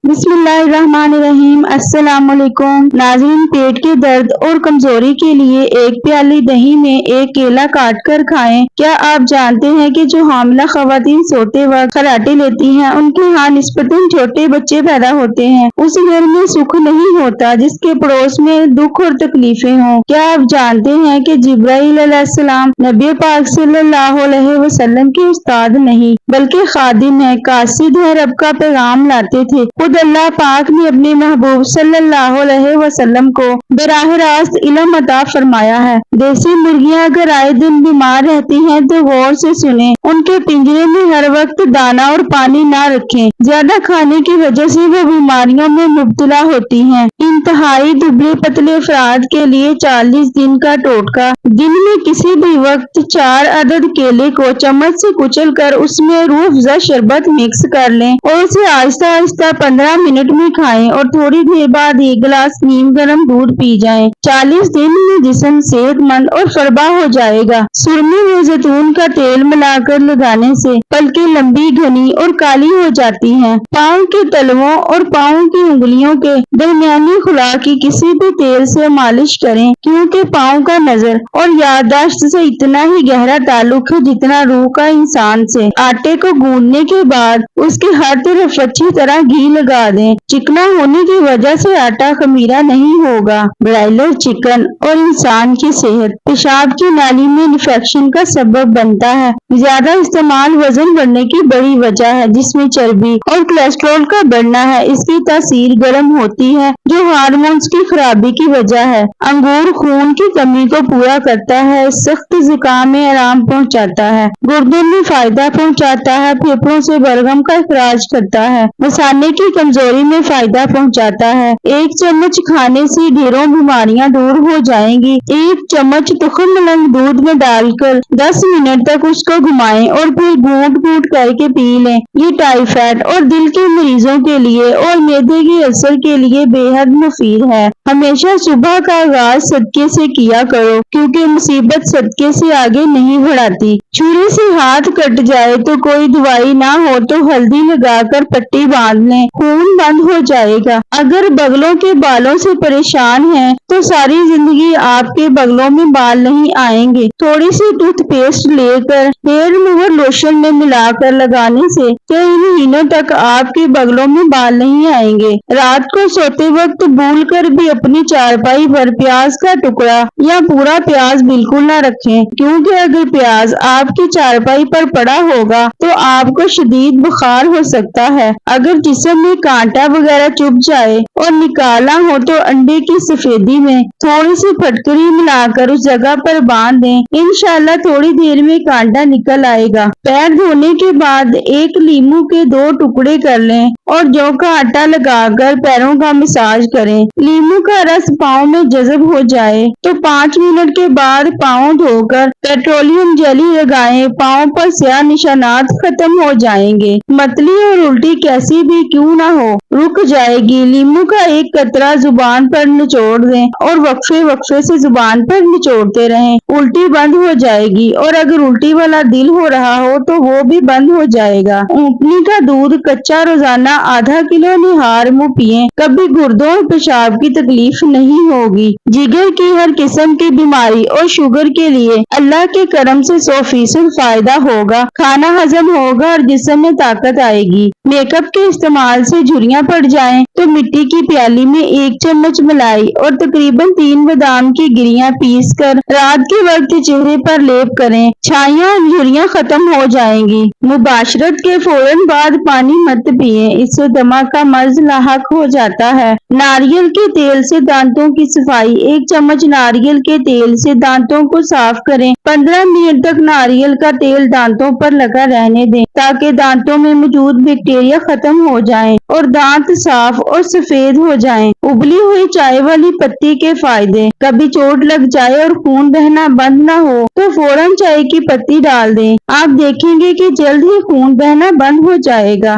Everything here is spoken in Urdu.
بسم اللہ الرحمن الرحیم۔ السلام علیکم ناظرین، پیٹ کے درد اور کمزوری کے لیے ایک پیالی دہی میں ایک کیلا کاٹ کر کھائیں۔ کیا آپ جانتے ہیں کہ جو حاملہ خواتین سوتے وقت خراٹے لیتی ہیں ان کے ہاں نسبتاً چھوٹے بچے پیدا ہوتے ہیں۔ اس گھر میں سکھ نہیں ہوتا جس کے پڑوس میں دکھ اور تکلیفیں ہوں۔ کیا آپ جانتے ہیں کہ جبرائیل علیہ السلام نبی پاک صلی اللہ علیہ وسلم کے استاد نہیں بلکہ خادم ہیں، قاصد ہیں، رب کا پیغام لاتے تھے۔ خود اللہ پاک نے اپنے محبوب صلی اللہ علیہ وسلم کو براہ راست علم عطا فرمایا ہے۔ دیسی مرغیاں اگر آئے دن بیمار رہتی ہیں تو غور سے سنیں، ان کے پنجرے میں ہر وقت دانہ اور پانی نہ رکھیں، زیادہ کھانے کی وجہ سے وہ بیماریوں میں مبتلا ہوتی ہیں۔ انتہائی دبلے پتلے افراد کے لیے 40 دن کا ٹوٹکا: دن میں کسی بھی وقت 4 عدد کیلے کو چمچ سے کچل کر اس میں روح افزا شربت مکس کر لیں اور اسے آہستہ آہستہ 15 منٹ میں کھائیں اور تھوڑی دیر بعد 1 گلاس نیم گرم دودھ پی جائیں۔ 40 دن میں جسم صحت مند اور فربا ہو جائے گا۔ سرمے میں زیتون کا تیل ملا کر لگانے سے پلکیں لمبی، گھنی اور کالی ہو جاتی ہیں۔ پاؤں کے تلووں اور پاؤں کی انگلیوں کے درمیانی خلا کی کسی بھی تیل سے مالش کریں، کیونکہ پاؤں کا نظر اور یادداشت سے اتنا ہی گہرا تعلق ہے جتنا روح کا انسان سے۔ آٹے کو گوندنے کے بعد اس کے ہر طرف اچھی طرح گھی لگا دیں۔ چکنا ہونے کی وجہ سے آٹا خمیرہ نہیں ہوگا۔ برائلر چکن اور انسان کی صحت: پیشاب کی نالی میں انفیکشن کا سبب بنتا ہے۔ زیادہ استعمال وزن بڑھنے کی بڑی وجہ ہے، جس میں چربی اور کولیسٹرول کا بڑھنا ہے۔ اس کی تاثیر گرم ہوتی ہے جو ہارمونز کی خرابی کی وجہ ہے۔ انگور خون کی کمی کو پورا کرتا ہے، سخت زکام میں آرام پہنچاتا ہے، گردوں میں فائدہ پہنچاتا ہے، پھیپھڑوں سے بلغم کا اخراج کرتا ہے، مثانے کی کمزوری میں فائدہ پہنچاتا ہے۔ 1 چمچ کھانے سے ڈھیروں بیماریاں دور ہو جائیں گی۔ 1 چمچ تخم ملنگ دودھ میں ڈال کر 10 منٹ تک اس کو گھمائیں اور پھر گھونٹ گھونٹ کر کے پی لیں۔ یہ ٹائیفائڈ اور دل کے مریضوں کے لیے اور معدے کے السر کے لیے بے حد مفید ہے۔ ہمیشہ صبح کا آغاز صدقے سے کیا کرو، کیونکہ مصیبت صدقے سے آگے نہیں بڑھاتی۔ چھری سے ہاتھ کٹ جائے تو کوئی دوائی نہ ہو تو ہلدی لگا کر پٹی باندھ لیں، خون بند ہو جائے گا۔ اگر بغلوں کے بالوں سے پریشان ہیں تو ساری زندگی آپ کے بغلوں میں بال نہیں آئیں گے۔ تھوڑی سی ٹوتھ پیسٹ لے کر ہیئر ریموور لوشن میں ملا کر لگانے سے کئی مہینوں تک آپ کے بغلوں میں بال نہیں آئیں گے۔ رات کو سوتے وقت بھول کر بھی اپنی چارپائی پر پیاز کا ٹکڑا یا پورا پیاز بالکل نہ رکھیں، کیونکہ اگر پیاز آپ کی چارپائی پر پڑا ہوگا تو آپ کو شدید بخار ہو سکتا ہے۔ اگر جسم میں کانٹا وغیرہ چبھ جائے اور نکالنا ہو تو انڈے کی سفیدی میں تھوڑی سی پھٹکری ملا کر اس جگہ پر باندھ دیں، انشاءاللہ تھوڑی دیر میں کانٹا نکل آئے گا۔ پیر دھونے کے بعد 1 لیموں کے 2 ٹکڑے کر لیں اور جو کا آٹا لگا کر پیروں کا مساج کریں۔ لیموں کا رس پاؤں میں جذب ہو جائے تو 5 منٹ کے بعد پاؤں دھو کر پیٹرولیم جیلی لگائیں، پاؤں پر سیاہ نشانات ختم ہو جائیں گے۔ متلی اور الٹی کیسی بھی کیوں نہ ہو رک جائے گی۔ لیموں کا 1 قطرہ زبان پر نچوڑ دیں اور وقفے وقفے سے زبان پر نچوڑتے رہیں، الٹی بند ہو جائے گی، اور اگر الٹی والا دل ہو رہا ہو تو وہ بھی بند ہو جائے گا۔ اونٹنی کا دودھ کچا روزانہ ½ کلو نہار منہ پئیں، کبھی گردوں اور پیشاب کی تکلیف نہیں ہوگی۔ جگر کی ہر قسم کی بیماری اور شوگر کے لیے اللہ کے کرم سے 100% فائدہ ہوگا، کھانا ہضم ہوگا اور جسم میں طاقت آئے گی۔ میک اپ کے استعمال سے جھریاں پڑ جائیں تو مٹی کی پیالی میں 1 چمچ ملائی اور تقریباً 3 بادام کی گریاں پیس کر رات کے وقت چہرے پر لیپ کریں، چھائیاں اور جھریاں ختم ہو جائیں گی۔ مباشرت کے فوراً بعد پانی مت پئیں، اس سے دمہ کا مرض لاحق ہو جاتا ہے۔ ناریل کے تیل سے دانتوں کی صفائی: 1 چمچ ناریل کے تیل سے دانتوں کو صاف کریں، 15 منٹ تک ناریل کا تیل دانتوں پر لگا رہنے دیں تاکہ دانتوں میں موجود بیکٹیریا ختم ہو جائیں اور دانت صاف اور سفید ہو جائیں۔ ابلی ہوئی چائے والی پتی کے فائدے: کبھی چوٹ لگ جائے اور خون بہنا بند نہ ہو تو فوراً چائے کی پتی ڈال دیں، آپ دیکھیں گے کہ جلد ہی خون بہنا بند ہو جائے گا۔